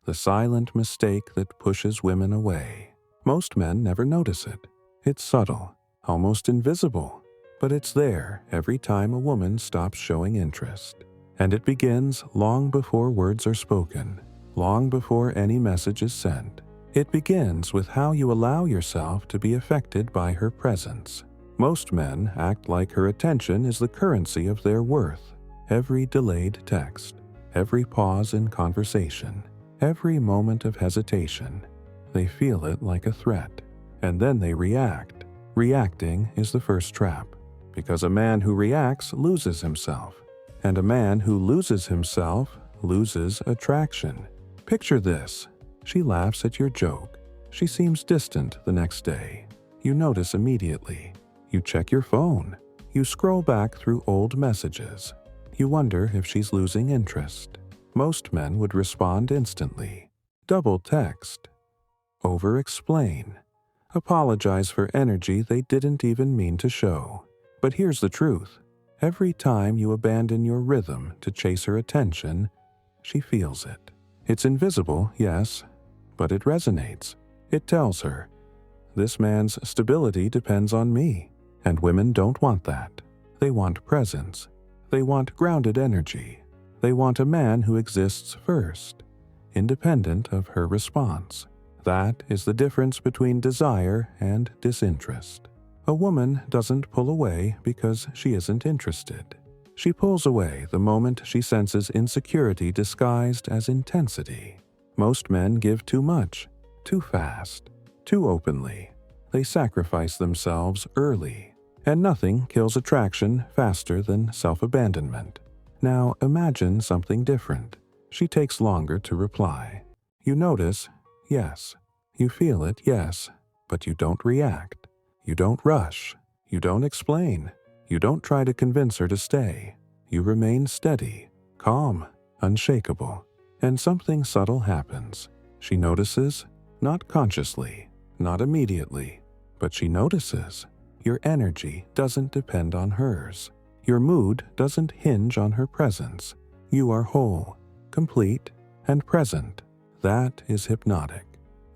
the silent mistake that pushes women away. Most men never notice it. It's subtle, almost invisible, but it's there every time a woman stops showing interest. And it begins long before words are spoken, long before any message is sent. It begins with how you allow yourself to be affected by her presence. Most men act like her attention is the currency of their worth. Every delayed text, every pause in conversation, every moment of hesitation, they feel it like a threat, and then they react. Reacting is the first trap, because a man who reacts loses himself, and a man who loses himself loses attraction. Picture this. She laughs at your joke. She seems distant the next day. You notice immediately. You check your phone. You scroll back through old messages. You wonder if she's losing interest. Most men would respond instantly. Double text. Over-explain. Apologize for energy they didn't even mean to show. But here's the truth. Every time you abandon your rhythm to chase her attention, she feels it. It's invisible, yes, but it resonates. It tells her, this man's stability depends on me, and women don't want that. They want presence. They want grounded energy. They want a man who exists first, independent of her response. That is the difference between desire and disinterest. A woman doesn't pull away because she isn't interested. She pulls away the moment she senses insecurity disguised as intensity. Most men give too much, too fast, too openly. They sacrifice themselves early, and nothing kills attraction faster than self-abandonment. Now imagine something different. She takes longer to reply. You notice, yes. You feel it, yes, but you don't react. You don't rush. You don't explain. You don't try to convince her to stay. You remain steady, calm, unshakable. And something subtle happens. She notices, not consciously, not immediately, but she notices. Your energy doesn't depend on hers. Your mood doesn't hinge on her presence. You are whole, complete, and present. That is hypnotic.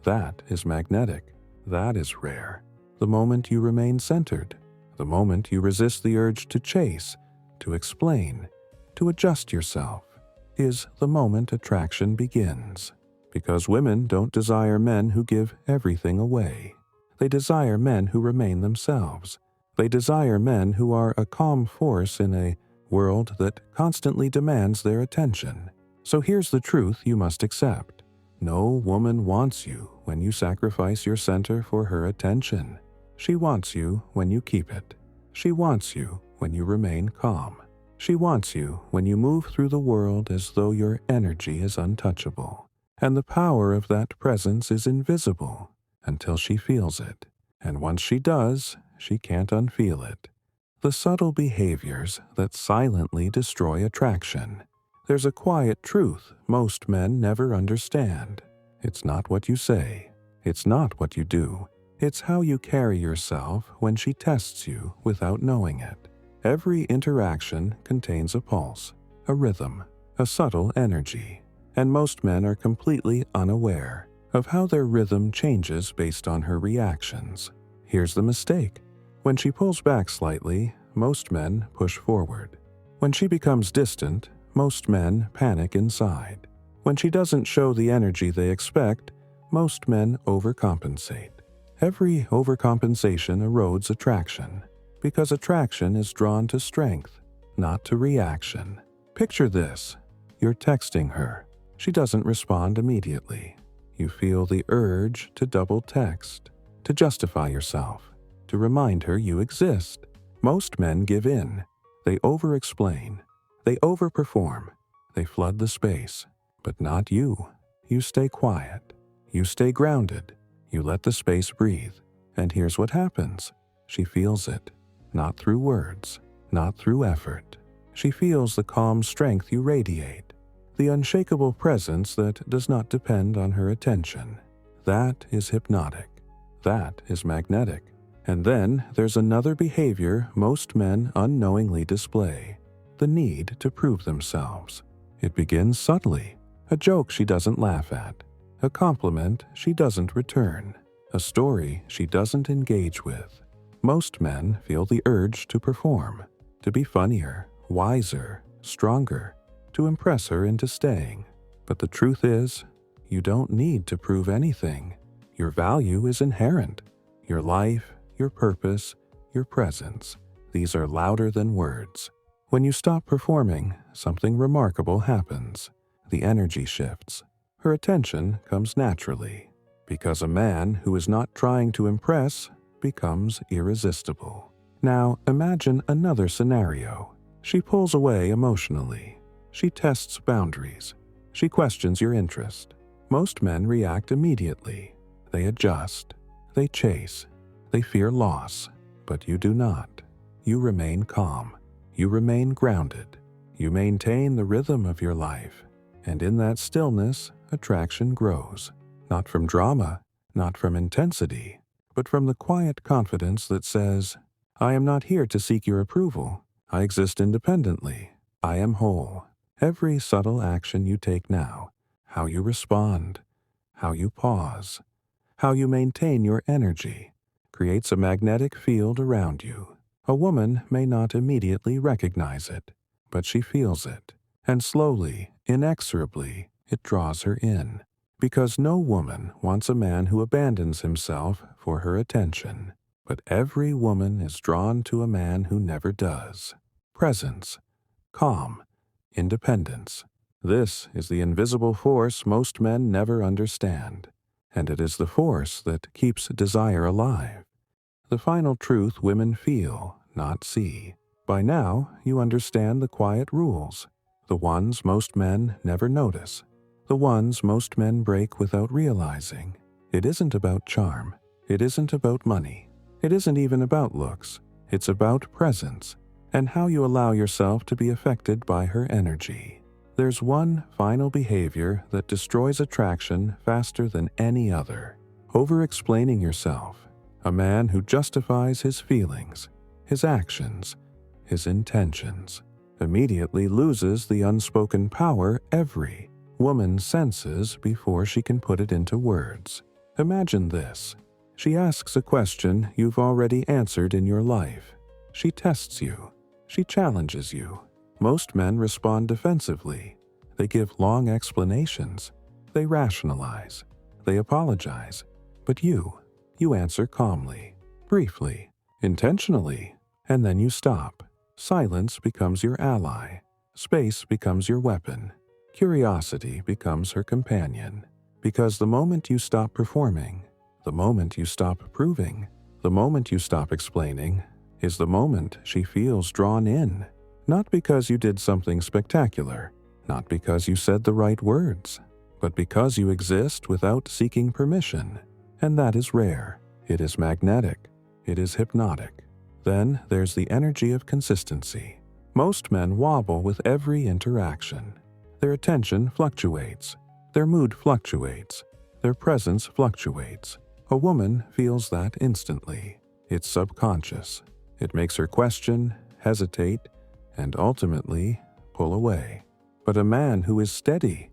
That is magnetic. That is rare. The moment you remain centered, the moment you resist the urge to chase, to explain, to adjust yourself, is the moment attraction begins. Because women don't desire men who give everything away. They desire men who remain themselves. They desire men who are a calm force in a world that constantly demands their attention. So here's the truth you must accept. No woman wants you when you sacrifice your center for her attention. She wants you when you keep it. She wants you when you remain calm. She wants you when you move through the world as though your energy is untouchable. And the power of that presence is invisible until she feels it. And once she does, she can't unfeel it. The subtle behaviors that silently destroy attraction. There's a quiet truth most men never understand. It's not what you say. It's not what you do. It's how you carry yourself when she tests you without knowing it. Every interaction contains a pulse, a rhythm, a subtle energy, and most men are completely unaware of how their rhythm changes based on her reactions. Here's the mistake. When she pulls back slightly, most men push forward. When she becomes distant, most men panic inside. When she doesn't show the energy they expect, most men overcompensate. Every overcompensation erodes attraction, because attraction is drawn to strength, not to reaction. Picture this. You're texting her. She doesn't respond immediately. You feel the urge to double text, to justify yourself, to remind her you exist. Most men give in. They over-explain. They overperform. They flood the space. But not you. You stay quiet. You stay grounded. You let the space breathe. And here's what happens. She feels it. Not through words. Not through effort. She feels the calm strength you radiate. The unshakable presence that does not depend on her attention. That is hypnotic. That is magnetic. And then there's another behavior most men unknowingly display. The need to prove themselves. It begins subtly. A joke she doesn't laugh at, a compliment she doesn't return, a story she doesn't engage with. Most men feel the urge to perform, to be funnier, wiser, stronger, to impress her into staying. But the truth is, you don't need to prove anything. Your value is inherent. Your life, your purpose, your presence, these are louder than words. When you stop performing, something remarkable happens. The energy shifts. Her attention comes naturally, because a man who is not trying to impress becomes irresistible. Now, imagine another scenario. She pulls away emotionally. She tests boundaries. She questions your interest. Most men react immediately. They adjust. They chase. They fear loss. But you do not. You remain calm. You remain grounded. You maintain the rhythm of your life. And in that stillness, attraction grows. Not from drama, not from intensity, but from the quiet confidence that says, I am not here to seek your approval. I exist independently. I am whole. Every subtle action you take now, how you respond, how you pause, how you maintain your energy, creates a magnetic field around you. A woman may not immediately recognize it, but she feels it, and slowly, inexorably, it draws her in. Because no woman wants a man who abandons himself for her attention, but every woman is drawn to a man who never does. Presence, calm, independence. This is the invisible force most men never understand, and it is the force that keeps desire alive. The final truth women feel, not see. By now, you understand the quiet rules, the ones most men never notice, the ones most men break without realizing. It isn't about charm. It isn't about money. It isn't even about looks. It's about presence and how you allow yourself to be affected by her energy. There's one final behavior that destroys attraction faster than any other: over-explaining yourself. A man who justifies his feelings, his actions, his intentions, immediately loses the unspoken power every woman senses before she can put it into words. Imagine this. She asks a question you've already answered in your life. She tests you. She challenges you. Most men respond defensively. They give long explanations. They rationalize. They apologize. But you answer calmly, briefly, intentionally, and then you stop. Silence becomes your ally. Space becomes your weapon. Curiosity becomes her companion. Because the moment you stop performing, the moment you stop proving, the moment you stop explaining, is the moment she feels drawn in. Not because you did something spectacular, not because you said the right words, but because you exist without seeking permission. And that is rare. It is magnetic. It is hypnotic. Then there's the energy of consistency. Most men wobble with every interaction. Their attention fluctuates. Their mood fluctuates. Their presence fluctuates. A woman feels that instantly. It's subconscious. It makes her question, hesitate, and ultimately pull away. But a man who is steady,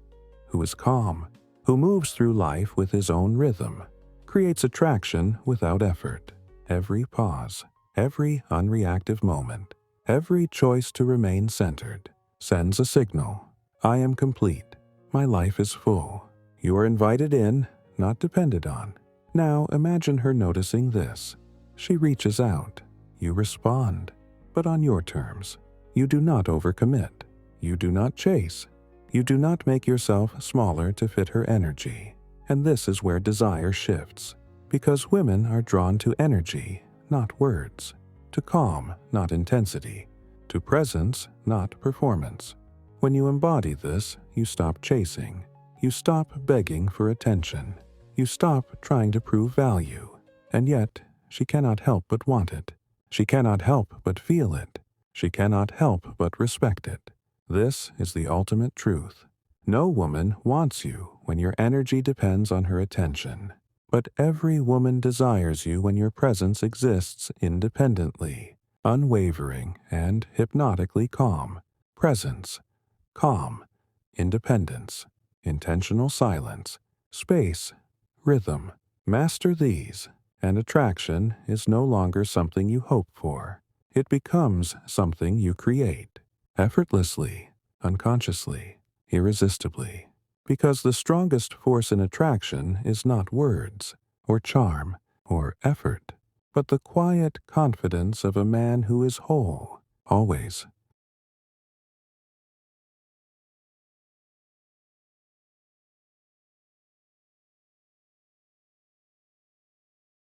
who is calm, who moves through life with his own rhythm, creates attraction without effort. Every pause, every unreactive moment, every choice to remain centered sends a signal. I am complete. My life is full. You are invited in, not depended on. Now imagine her noticing this. She reaches out. You respond, but on your terms. You do not overcommit. You do not chase. You do not make yourself smaller to fit her energy. And this is where desire shifts. Because women are drawn to energy, not words. To calm, not intensity. To presence, not performance. When you embody this, you stop chasing. You stop begging for attention. You stop trying to prove value. And yet, she cannot help but want it. She cannot help but feel it. She cannot help but respect it. This is the ultimate truth. No woman wants you when your energy depends on her attention. But every woman desires you when your presence exists independently, unwavering, and hypnotically calm. Presence, calm, independence. intentional silence, space, rhythm. Master these, and attraction is no longer something you hope for. It becomes something you create, effortlessly, unconsciously, irresistibly. Because the strongest force in attraction is not words, or charm, or effort, but the quiet confidence of a man who is whole, always,